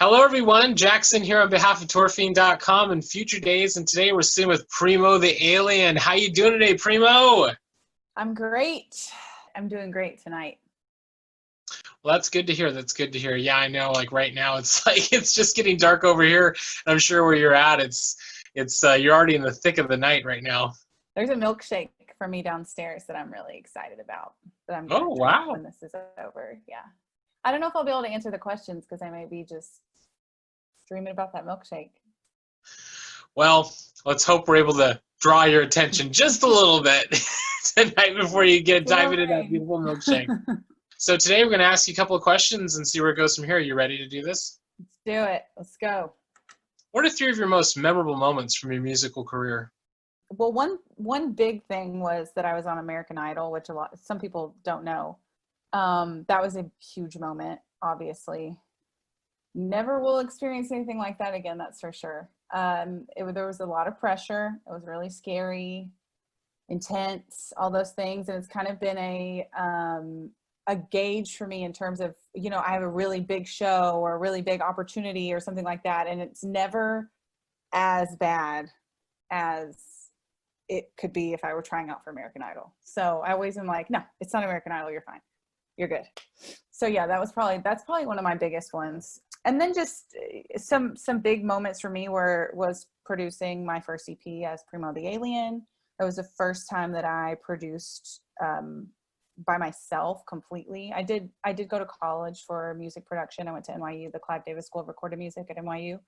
Hello, everyone. Jak Syn here on behalf of Fiend.com and Future Daze, and today we're sitting with Primo the Alien. How you doing today, Primo? I'm great. I'm doing great tonight. Well, that's good to hear. That's good to hear. Yeah, I know. Like right now, it's like it's just getting dark over here. And I'm sure where you're at, it's you're already in the thick of the night right now. There's a milkshake for me downstairs that I'm really excited about. That I'm Oh, gonna drink wow. when this is over. Yeah. I don't know if I'll be able to answer the questions because I may be just dreaming about that milkshake. Well, let's hope we're able to draw your attention just a little bit tonight before you get dive into that beautiful milkshake. So today we're going to ask you a couple of questions and see where it goes from here. Are you ready to do this? Let's do it. Let's go. What are three of your most memorable moments from your musical career? Well, one big thing was that I was on American Idol, which some people don't know. That was a huge moment, obviously. Never will experience anything like that again, that's for sure. There was a lot of pressure. It was really scary, intense, all those things. And it's kind of been a gauge for me in terms of, I have a really big show or a really big opportunity or something like that. And it's never as bad as it could be if I were trying out for American Idol. So I always am like, no, it's not American Idol. You're fine. You're good. So yeah, that's probably one of my biggest ones. And then just some big moments for me was producing my first EP as Primo the Alien. That was the first time that I produced by myself completely. I did go to college for music production. I went to NYU, the Clive Davis School of Recorded Music at NYU,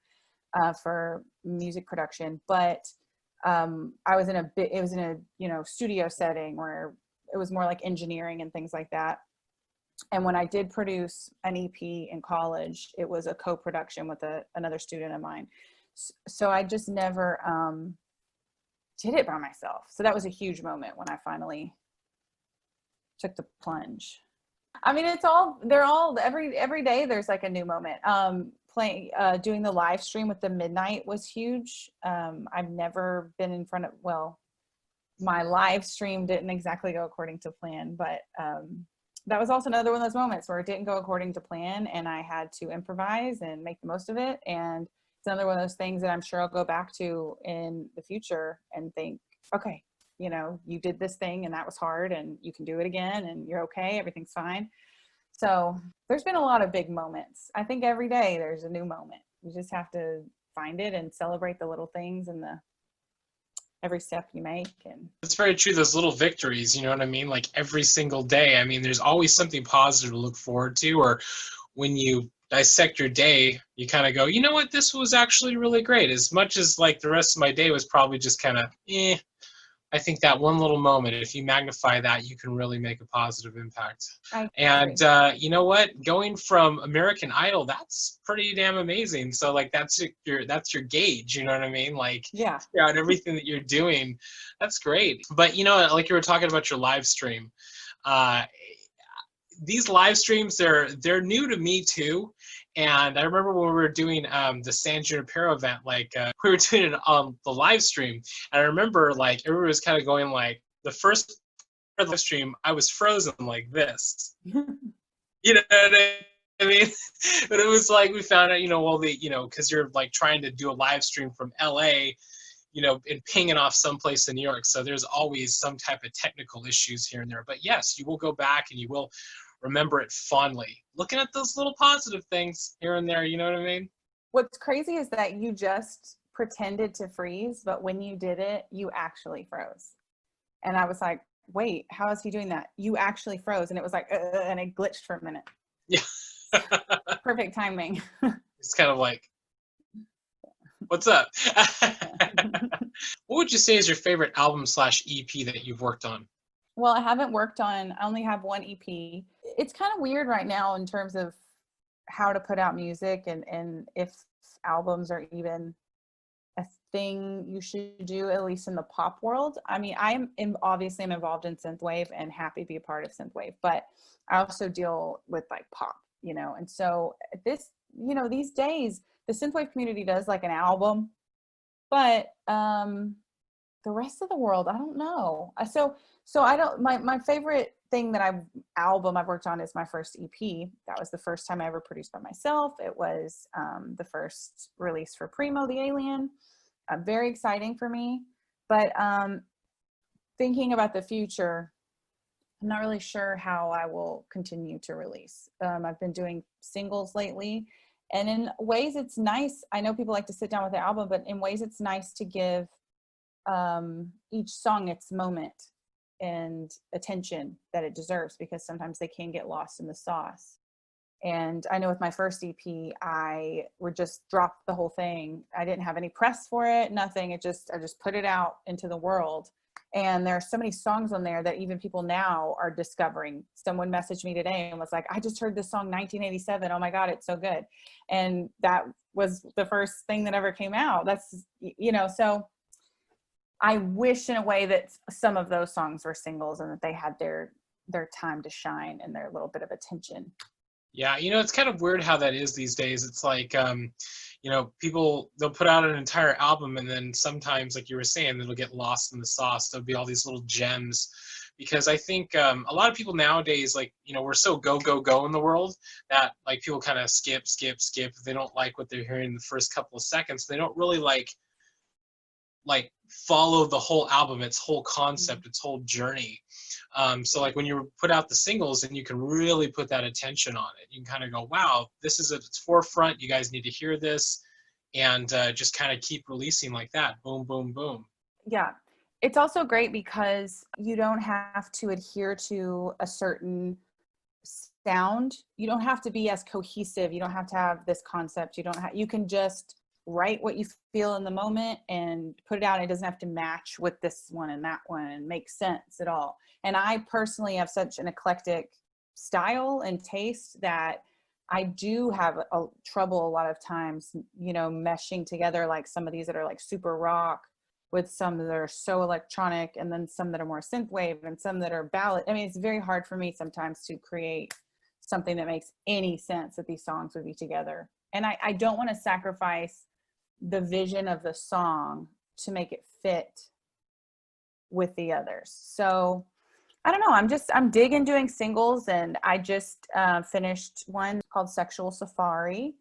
for music production. But it was in a studio setting where it was more like engineering and things like that. And when I did produce an EP in college, it was a co-production with another student of mine. So I just never did it by myself. So that was a huge moment when I finally took the plunge. I mean, every day there's like a new moment. Doing the live stream with the Midnight was huge. I've never been in front of, my live stream didn't exactly go according to plan, but that was also another one of those moments where it didn't go according to plan and I had to improvise and make the most of it. And it's another one of those things that I'm sure I'll go back to in the future and think, okay, you did this thing and that was hard and you can do it again and you're okay, everything's fine. So there's been a lot of big moments. I think every day there's a new moment. You just have to find it and celebrate the little things and every step you make. And it's very true, those little victories, you know what I mean? Like every single day. I mean, there's always something positive to look forward to, or when you dissect your day, you kind of go, you know what, this was actually really great. As much as like the rest of my day was probably just kind of, I think that one little moment, if you magnify that, you can really make a positive impact. And you know what? Going from American Idol, that's pretty damn amazing. So like that's your gauge, you know what I mean? Like yeah, throughout everything that you're doing, that's great. But like you were talking about your live stream, these live streams, they're new to me too. And I remember when we were doing the San Junipero event, like we were doing it on the live stream. And I remember like everybody was kind of going like the first part of the live stream, I was frozen like this. You know what I mean? But it was like we found out, because you're like trying to do a live stream from LA, and pinging off someplace in New York. So there's always some type of technical issues here and there. But yes, you will go back and you will remember it fondly. Looking at those little positive things here and there, you know what I mean? What's crazy is that you just pretended to freeze, but when you did it, you actually froze. And I was like, wait, how is he doing that? You actually froze. And it was like, and it glitched for a minute. Yeah. Perfect timing. It's kind of like, what's up? What would you say is your favorite album/EP that you've worked on? Well, I only have one EP. It's kind of weird right now in terms of how to put out music and if albums are even a thing you should do, at least in the pop world. I mean, obviously I'm involved in synthwave and happy to be a part of synthwave, but I also deal with like pop, and so these days the synthwave community does like an album, but the rest of the world, I don't know. So I don't, my favorite thing that album I've worked on is my first EP. That was the first time I ever produced by myself. It was the first release for Primo The Alien. Very exciting for me. But thinking about the future, I'm not really sure how I will continue to release. I've been doing singles lately, and in ways it's nice. I know people like to sit down with the album, but in ways it's nice to give each song its moment and attention that it deserves, because sometimes they can get lost in the sauce. And I know with my first EP, I would just drop the whole thing. I didn't have any press for it, nothing. I just put it out into the world. And there are so many songs on there that even people now are discovering. Someone messaged me today and was like, I just heard this song 1987. Oh my God, it's so good. And that was the first thing that ever came out. That's, you know, so I wish in a way that some of those songs were singles and that they had their time to shine and their little bit of attention. Yeah, you know, it's kind of weird how that is these days. It's like, you know, people, they'll put out an entire album, and then sometimes, like you were saying, it'll get lost in the sauce. There'll be all these little gems. Because I think a lot of people nowadays, like, you know, we're so go, go, go in the world that, like, people kind of skip. If they don't like what they're hearing in the first couple of seconds, they don't really, like follow the whole album, its whole concept, its whole journey. So like when you put out the singles, and you can really put that attention on it, you can kind of go, wow, this is at its forefront, you guys need to hear this, and just kind of keep releasing like that, boom, boom, boom. Yeah, it's also great because you don't have to adhere to a certain sound. You don't have to be as cohesive. You don't have to have this concept. You can just write what you feel in the moment and put it out. It doesn't have to match with this one and that one and make sense at all. And I personally have such an eclectic style and taste that I do have trouble a lot of times, you know, meshing together like some of these that are like super rock with some that are so electronic, and then some that are more synthwave, and some that are ballad. I mean, it's very hard for me sometimes to create something that makes any sense that these songs would be together. And I don't want to sacrifice the vision of the song to make it fit with the others. So I don't know, I'm digging doing singles, and I just finished one called Sexual Saffari,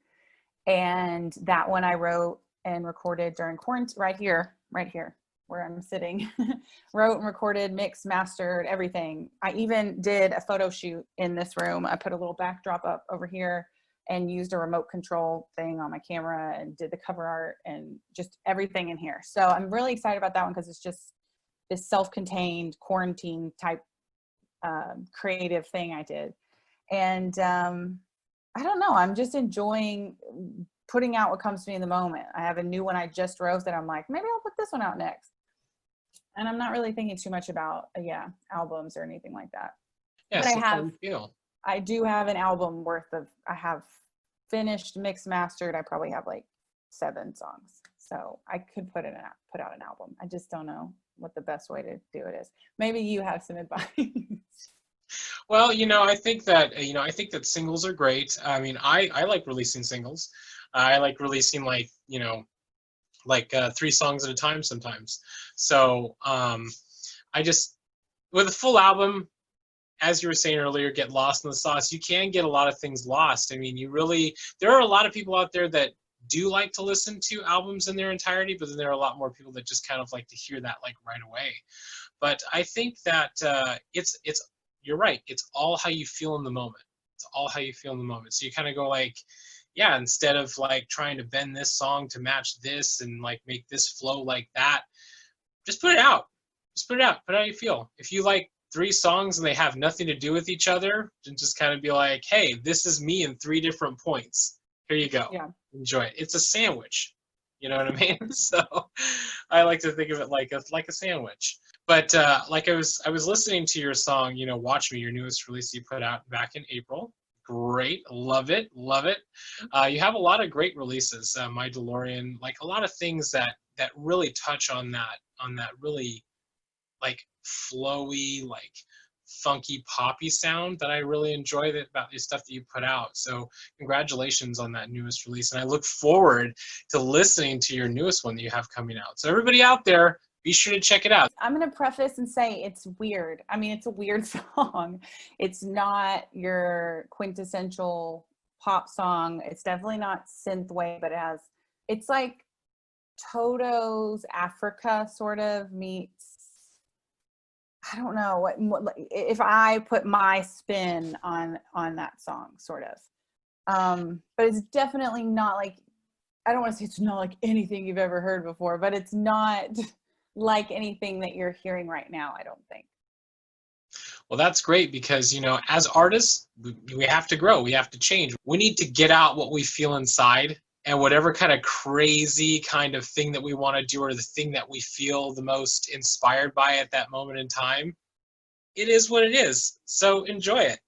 and that one I wrote and recorded during quarantine, right here where I'm sitting. Wrote and recorded, mixed, mastered, everything. I even did a photo shoot in this room. I put a little backdrop up over here and used a remote control thing on my camera and did the cover art and just everything in here. So I'm really excited about that one because it's just this self-contained quarantine type creative thing I did. And I don't know, I'm just enjoying putting out what comes to me in the moment. I have a new one I just wrote that I'm like, maybe I'll put this one out next. And I'm not really thinking too much about, albums or anything like that. Yeah, but I do have an album worth of, I have finished, mixed, mastered. I probably have like 7 songs. So I could put out an album. I just don't know what the best way to do it is. Maybe you have some advice. Well, I think that singles are great. I mean, I like releasing singles. I like releasing like 3 songs at a time sometimes. So I just, with a full album, as you were saying earlier, get lost in the sauce. You can get a lot of things lost. I mean, there are a lot of people out there that do like to listen to albums in their entirety, but then there are a lot more people that just kind of like to hear that like right away. But I think that you're right. It's all how you feel in the moment. It's all how you feel in the moment. So you kind of go like, yeah, instead of like trying to bend this song to match this and like make this flow like that, just put it out. Just put it out. Put it how you feel. If you like 3 songs and they have nothing to do with each other, then just kind of be like, hey, this is me in 3 different points. Here you go. Yeah. Enjoy it. It's a sandwich. You know what I mean? So I like to think of it like a sandwich. But like I was listening to your song, Watch Me, your newest release you put out back in April. Great. Love it. You have a lot of great releases. My DeLorean, like a lot of things that really touch on that really like flowy, like funky poppy sound that I really enjoy about the stuff that you put out. So congratulations on that newest release. And I look forward to listening to your newest one that you have coming out. So everybody out there, be sure to check it out. I'm going to preface and say it's weird. I mean, it's a weird song. It's not your quintessential pop song. It's definitely not synthwave, but it's like Toto's Africa sort of meets, I don't know what if I put my spin on that song, sort of. But it's definitely not like, I don't want to say it's not like anything you've ever heard before, but it's not like anything that you're hearing right now, I don't think. Well, that's great because, as artists, we have to grow. We have to change. We need to get out what we feel inside, and whatever kind of crazy kind of thing that we want to do, or the thing that we feel the most inspired by at that moment in time, it is what it is. So enjoy it.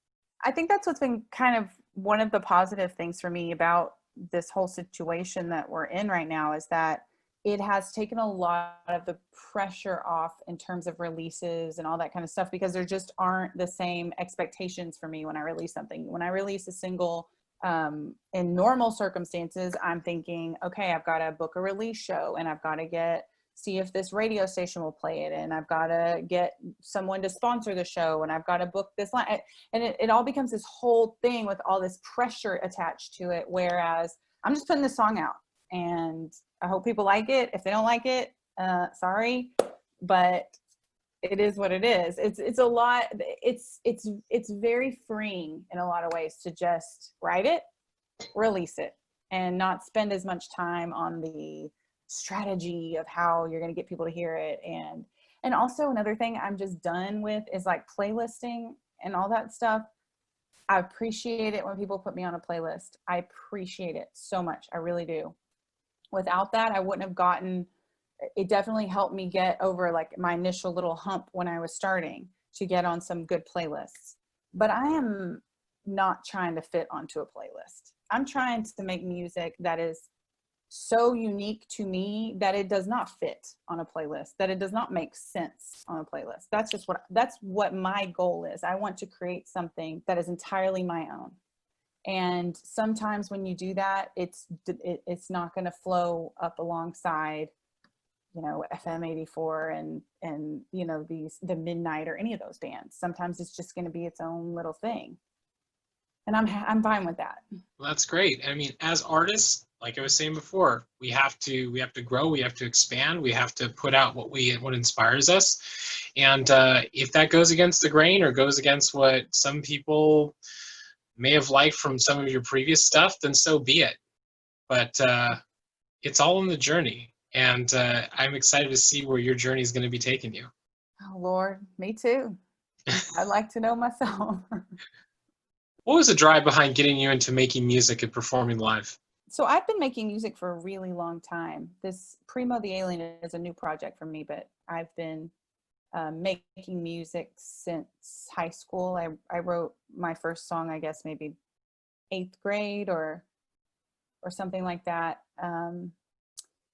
I think that's what's been kind of one of the positive things for me about this whole situation that we're in right now, is that it has taken a lot of the pressure off in terms of releases and all that kind of stuff, because there just aren't the same expectations for me when I release something. When I release a single, in normal circumstances, I'm thinking, okay, I've got to book a release show, and I've got to see if this radio station will play it, and I've got to get someone to sponsor the show, and I've got to book this line, and it all becomes this whole thing with all this pressure attached to it. Whereas I'm just putting this song out, and I hope people like it. If they don't like it, sorry, but it is what it is. It's a lot. It's very freeing in a lot of ways to just write it, release it, and not spend as much time on the strategy of how you're going to get people to hear it. And also another thing I'm just done with is like playlisting and all that stuff. I appreciate it when people put me on a playlist. I appreciate it so much. I really do. Without that, I wouldn't have gotten, it definitely helped me get over like my initial little hump when I was starting to get on some good playlists. But I am not trying to fit onto a playlist. I'm trying to make music that is so unique to me that it does not fit on a playlist, that it does not make sense on a playlist. That's what my goal is. I want to create something that is entirely my own. And sometimes when you do that, it's not going to flow up alongside, FM 84 and the Midnight or any of those bands. Sometimes it's just going to be its own little thing. And I'm fine with that. Well, that's great. I mean, as artists, like I was saying before, we have to grow, we have to expand, we have to put out what inspires us. And if that goes against the grain or goes against what some people may have liked from some of your previous stuff, then so be it. But it's all in the journey. And I'm excited to see where your journey is going to be taking you. Oh, Lord, me too. I'd like to know myself. What was the drive behind getting you into making music and performing live? So I've been making music for a really long time. This Primo The Alien is a new project for me, but I've been making music since high school. I wrote my first song, I guess, maybe 8th grade or something like that.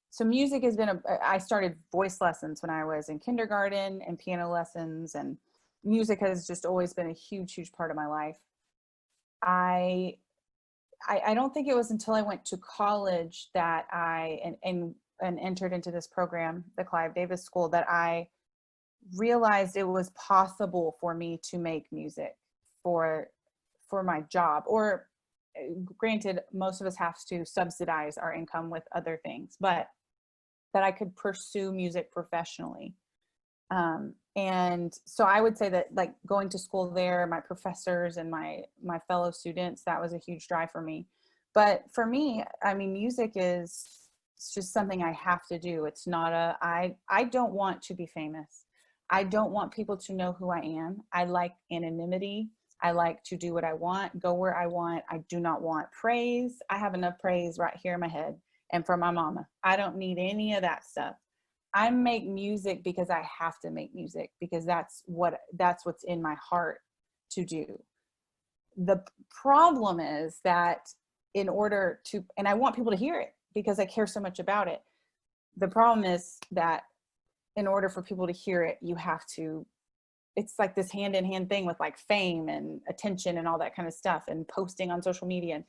So music has been I started voice lessons when I was in kindergarten and piano lessons, and music has just always been a huge, huge part of my life. I don't think it was until I went to college that and entered into this program, the Clive Davis School, that I realized it was possible for me to make music for my job. Or granted, most of us have to subsidize our income with other things, but that I could pursue music professionally. And so I would say that, like, going to school there, my professors and my fellow students, that was a huge drive for me. But for me, I mean, music it's just something I have to do. It's not I don't want to be famous. I don't want people to know who I am. I like anonymity. I like to do what I want, go where I want. I do not want praise. I have enough praise right here in my head and from my mama. I don't need any of that stuff. I make music because I have to make music, because that's what's in my heart to do. The problem is that in order to, and I want people to hear it because I care so much about it. The problem is that in order for people to hear it, you have to, it's like this hand in hand thing with like fame and attention and all that kind of stuff and posting on social media. And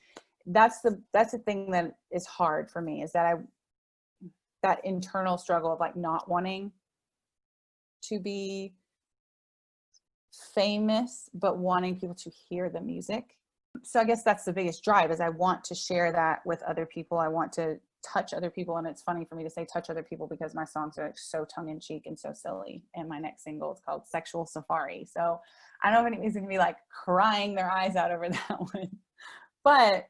that's the thing that is hard for me, is that that internal struggle of like not wanting to be famous, but wanting people to hear the music. So I guess that's the biggest drive, is I want to share that with other people. I want to touch other people. And it's funny for me to say touch other people because my songs are so tongue-in-cheek and so silly. And my next single is called Sexual Saffari. So I don't know if anybody's gonna be like crying their eyes out over that one, but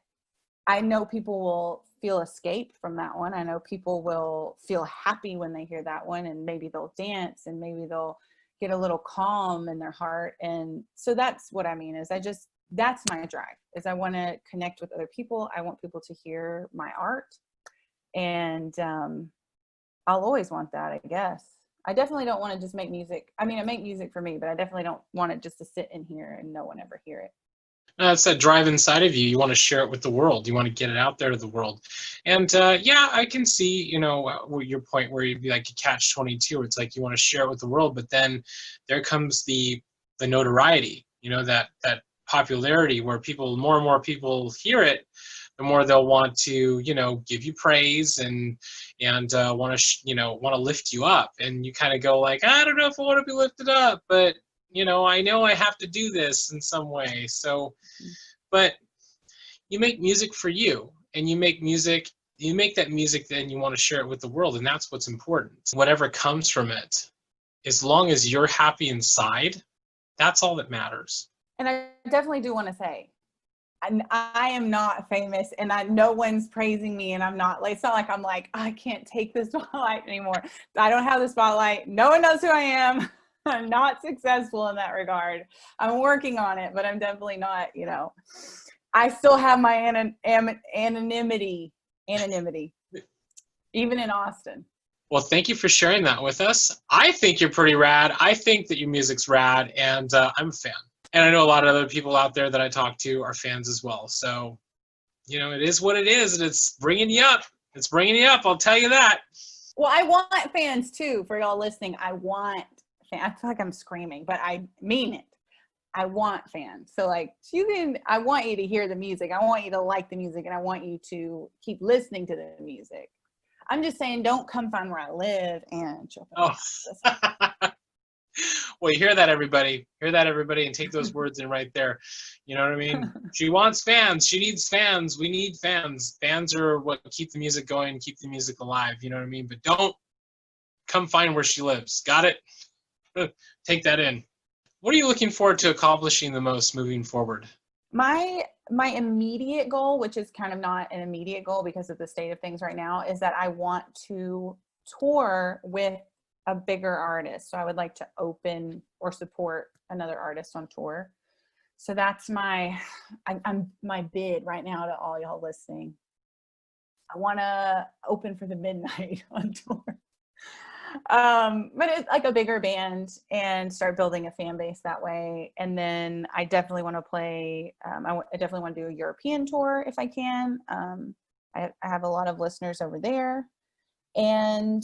I know people will feel escape from that one. I know people will feel happy when they hear that one, and maybe they'll dance, and maybe they'll get a little calm in their heart. And so that's what I mean, is that's my drive, is I want to connect with other people. I want people to hear my art. And I'll always want that, I guess. I definitely don't want to just make music. I mean, I make music for me, but I definitely don't want it just to sit in here and no one ever hear it. It's that drive inside of you. You want to share it with the world. You want to get it out there to the world. And yeah, I can see, your point where you'd be like a catch-22. It's like you want to share it with the world, but then there comes the notoriety, that popularity where more and more people hear it, the more they'll want to, give you praise and want to lift you up. And you kind of go like, I don't know if I want to be lifted up, but I know I have to do this in some way. So, but you make music for you, and you make that music, then you want to share it with the world, and that's what's important. Whatever comes from it, as long as you're happy inside, that's all that matters. And I definitely do want to say, I am not famous, and no one's praising me, and I'm not like, it's not like I'm like, I can't take the spotlight anymore. I don't have the spotlight. No one knows who I am. I'm not successful in that regard. I'm working on it, but I'm definitely not, I still have my anonymity, even in Austin. Well, thank you for sharing that with us. I think you're pretty rad. I think that your music's rad, and I'm a fan. And I know a lot of other people out there that I talk to are fans as well. So, it is what it is, and it's bringing you up. It's bringing you up, I'll tell you that. Well, I want fans too, for y'all listening. I feel like I'm screaming, but I mean it. I want fans. So like, I want you to hear the music. I want you to like the music, and I want you to keep listening to the music. I'm just saying, don't come find where I live and show up. Oh. Well, you hear that, everybody. Hear that, everybody, and take those words in right there. You know what I mean? She wants fans. She needs fans. We need fans. Fans are what keep the music going, keep the music alive. You know what I mean? But don't come find where she lives. Got it? Take that in. What are you looking forward to accomplishing the most moving forward? My immediate goal, which is kind of not an immediate goal because of the state of things right now, is that I want to tour with a bigger artist. So I would like to open or support another artist on tour. So that's my bid right now to all y'all listening. I want to open for the Midnight on tour. But it's like a bigger band, and start building a fan base that way. And then I definitely want to play, I definitely want to do a European tour if I can. I have a lot of listeners over there. And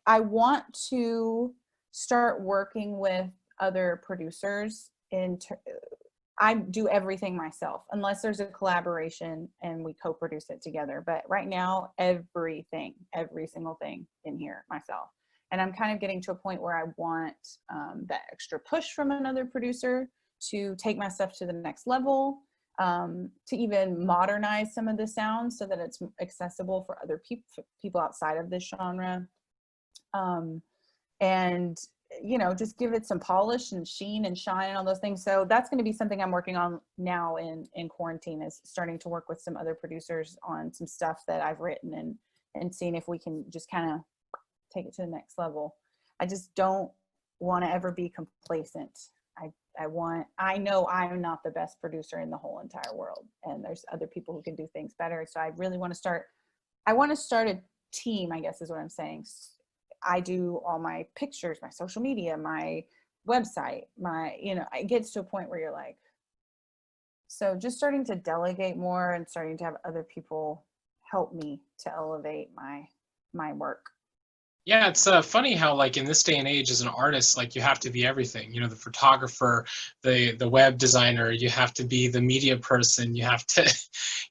I want to start working with other producers. I do everything myself, unless there's a collaboration and we co-produce it together. But right now, every single thing in here myself. And I'm kind of getting to a point where I want that extra push from another producer to take my stuff to the next level, to even modernize some of the sounds so that it's accessible for other people outside of this genre. And just give it some polish and sheen and shine and all those things. So that's going to be something I'm working on now in quarantine, is starting to work with some other producers on some stuff that I've written, and seeing if we can just kind of take it to the next level. I just don't want to ever be complacent. I know I'm not the best producer in the whole entire world, and there's other people who can do things better. So I really want to start a team, I guess is what I'm saying. I do all my pictures, my social media, my website, it gets to a point where you're like, so just starting to delegate more and starting to have other people help me to elevate my work. Yeah, it's funny how like in this day and age as an artist, like you have to be everything. You know, the photographer, the web designer, you have to be the media person, you have to,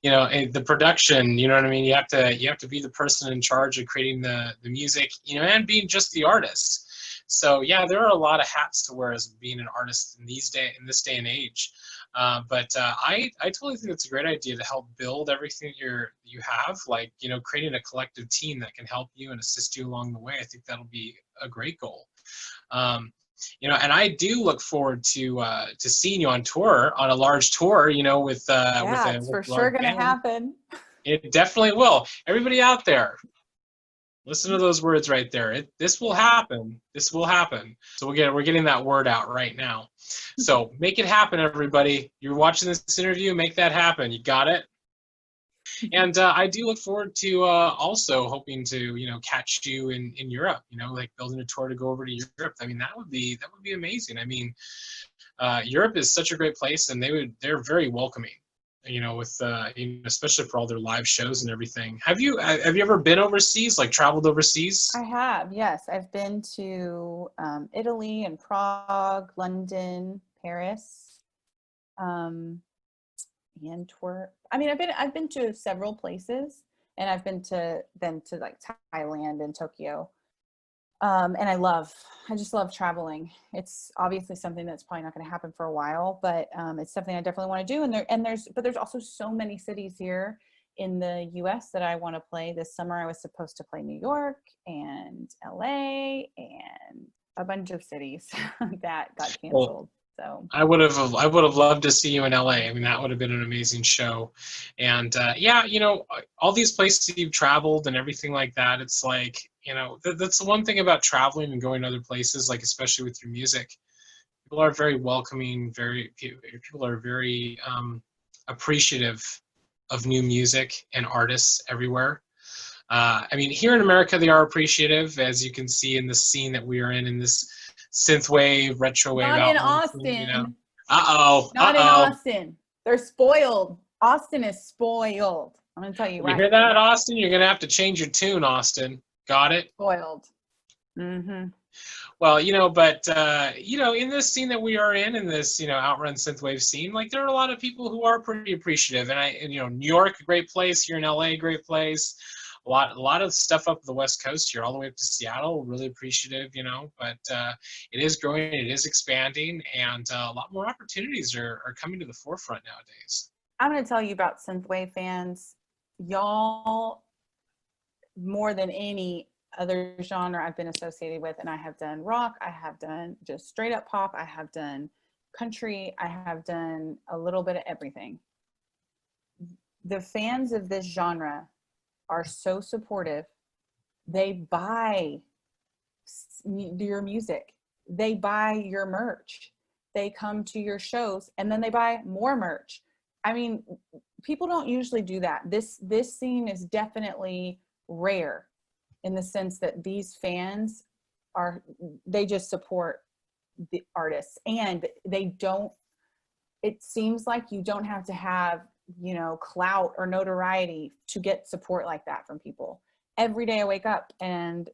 you know, the production. You know what I mean? You have to be the person in charge of creating the music, you know, and being just the artist. So yeah, there are a lot of hats to wear as being an artist in this day and age. But I totally think it's a great idea to help build everything you have, like, you know, creating a collective team that can help you and assist you along the way. I think that'll be a great goal. Um, you know, and I do look forward to seeing you on tour, on a large tour, you know, Yeah, it's with for a sure large going to band. happen. It definitely will. Everybody out there, listen to those words right there. This will happen. This will happen. So we're getting that word out right now. So make it happen, everybody. You're watching this interview. Make that happen. You got it. And I do look forward to also hoping to, you know, catch you in Europe. You know, like building a tour to go over to Europe. I mean, that would be amazing. I mean, Europe is such a great place, and they're very welcoming. You know, with you know, especially for all their live shows and everything. Have you ever been overseas, like traveled overseas? I have, yes. I've been to Italy and Prague, London, Paris, um, Antwerp. I mean, I've been to several places, and I've been to like Thailand and Tokyo. And I just love traveling. It's obviously something that's probably not going to happen for a while, but it's something I definitely want to do. But there's also so many cities here in the US that I want to play. This summer I was supposed to play New York and LA and a bunch of cities that got Well, canceled. So I would have loved to see you in LA. I mean, that would have been an amazing show. And yeah, you know, all these places you've traveled and everything like that. It's like, you know, that's the one thing about traveling and going to other places, like especially with your music. People are very welcoming. People are very appreciative of new music and artists everywhere. I mean, here in America, they are appreciative, as you can see in the scene that we are in this synthwave, retrowave not in outlet scene, you know. Austin. Uh Not in oh. Austin. They're spoiled. Austin is spoiled. I'm going to tell you You right hear that, now. Austin? You're gonna have to change your tune, Austin. Got it? Spoiled. Mm-hmm. Well, you know, but you know, in this scene that we are in this, you know, outrun synthwave scene, like there are a lot of people who are pretty appreciative. And you know, New York, a great place. Here in LA, great place. A lot of stuff up the West Coast here, all the way up to Seattle, really appreciative, you know. But it is growing, it is expanding, and a lot more opportunities are coming to the forefront nowadays. I'm going to tell you about synthwave fans. Y'all, more than any other genre I've been associated with, and I have done rock, I have done just straight up pop, I have done country, I have done a little bit of everything. The fans of this genre are so supportive. They buy your music, they buy your merch, they come to your shows, and then they buy more merch. I mean, people don't usually do that. This scene is definitely rare in the sense that these fans are, they just support the artists, and they don't, it seems like you don't have to have, you know, clout or notoriety to get support like that from people. Every day I wake up and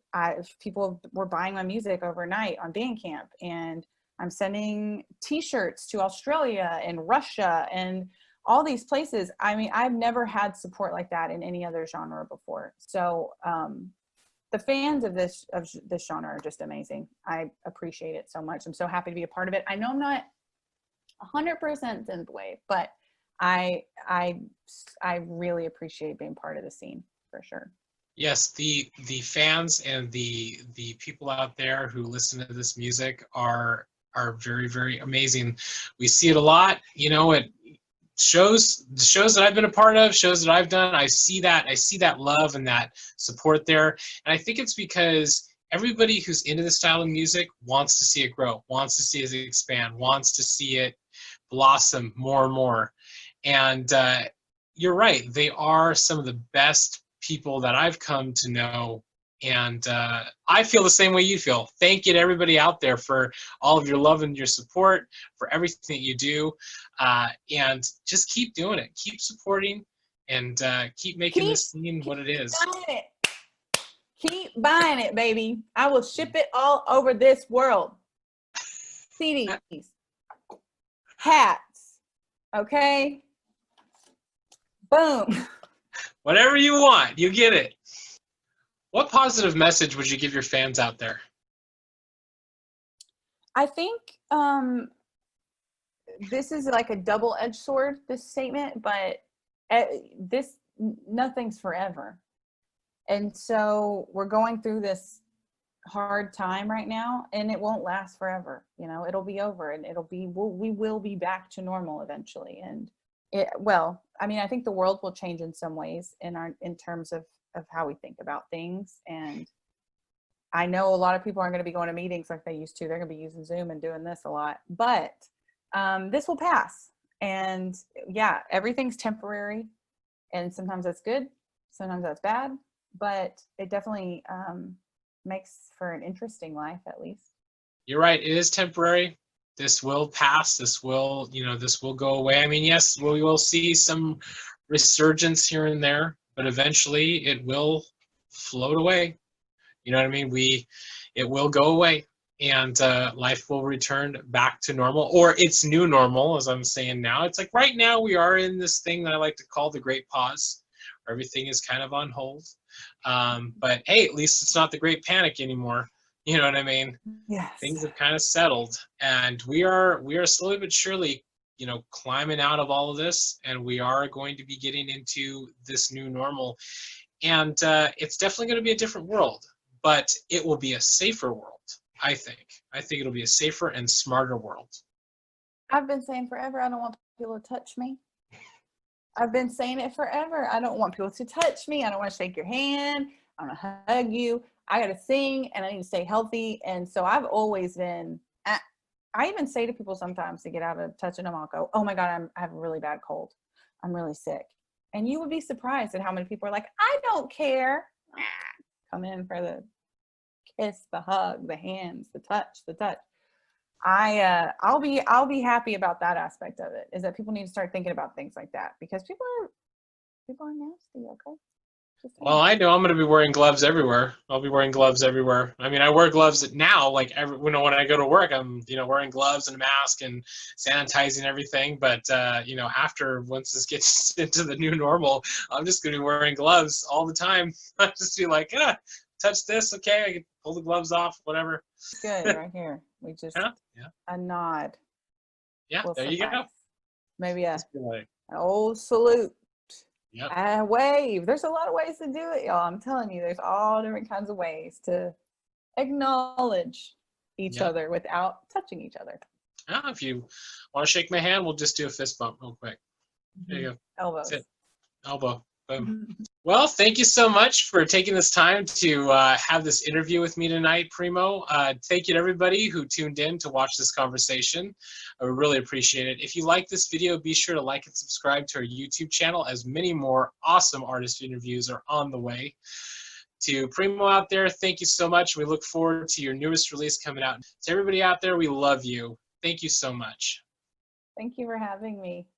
people were buying my music overnight on Bandcamp, and I'm sending t-shirts to Australia and Russia and all these places. I mean, I've never had support like that in any other genre before. So the fans of this genre are just amazing. I appreciate it so much. I'm so happy to be a part of it. I know I'm not 100% synthwave, but I really appreciate being part of the scene for sure. Yes, the fans and the people out there who listen to this music are very amazing. We see it a lot, you know, at the shows that I've been a part of, shows that I've done. I see that love and that support there, and I think it's because everybody who's into this style of music wants to see it grow, wants to see it expand, wants to see it blossom more and more. And you're right, they are some of the best people that I've come to know. And I feel the same way you feel. Thank you to everybody out there for all of your love and your support, for everything that you do. And just keep doing it. Keep supporting and keep making Keep, this scene keep what it is. doing it. Keep buying it, baby. I will ship it all over this world. CDs, hats, okay? Boom. Whatever you want, you get it. What positive message would you give your fans out there? I think this is like a double-edged sword, this statement, but nothing's forever. And so we're going through this hard time right now, and it won't last forever. You know, it'll be over, and we will be back to normal eventually. And I think the world will change in some ways in terms of how we think about things. And I know a lot of people aren't going to be going to meetings like they used to. They're going to be using Zoom and doing this a lot, but this will pass. And yeah, everything's temporary, and sometimes that's good, sometimes that's bad, but it definitely makes for an interesting life, at least. You're right. It is temporary. This will pass. This will go away. I mean, yes, we will see some resurgence here and there, but eventually it will float away. You know what I mean? It will go away, and life will return back to normal, or its new normal, as I'm saying now. It's like right now we are in this thing that I like to call the great pause, where everything is kind of on hold. But hey, at least it's not the great panic anymore. You know what I mean? Yes. Things have kind of settled, and we are slowly but surely, climbing out of all of this, and we are going to be getting into this new normal. And it's definitely going to be a different world, but it will be a safer world, I think. I think it'll be a safer and smarter world. I've been saying forever, I don't want people to touch me. I've been saying it forever. I don't want people to touch me. I don't want to shake your hand. I don't want to hug you. I got to sing, and I need to stay healthy. And so I've always been, I even say to people sometimes to get out of touching them, I'll go, oh my God, I have a really bad cold. I'm really sick. And you would be surprised at how many people are like, I don't care. Come in for the kiss, the hug, the hands, the touch. I'll be happy about that aspect of it, is that people need to start thinking about things like that, because people are nasty. Okay. Well, I know I'm going to be wearing gloves everywhere. I'll be wearing gloves everywhere. I mean, I wear gloves now, like when I go to work, I'm wearing gloves and a mask and sanitizing everything. But once this gets into the new normal, I'm just going to be wearing gloves all the time. I'll just be like, touch this, okay? I can pull the gloves off, whatever. Good, right here. We just a nod. Yeah, there you go. Maybe an old salute. Yep. A wave. There's a lot of ways to do it, y'all. I'm telling you, there's all different kinds of ways to acknowledge each other without touching each other. If you want to shake my hand, we'll just do a fist bump real quick. There you go. Elbows. That's it. Elbow. Boom. Well, thank you so much for taking this time to have this interview with me tonight, Primo. Thank you to everybody who tuned in to watch this conversation. I really appreciate it. If you like this video, be sure to like and subscribe to our YouTube channel, as many more awesome artist interviews are on the way. To Primo out there, thank you so much. We look forward to your newest release coming out. To everybody out there, we love you. Thank you so much. Thank you for having me.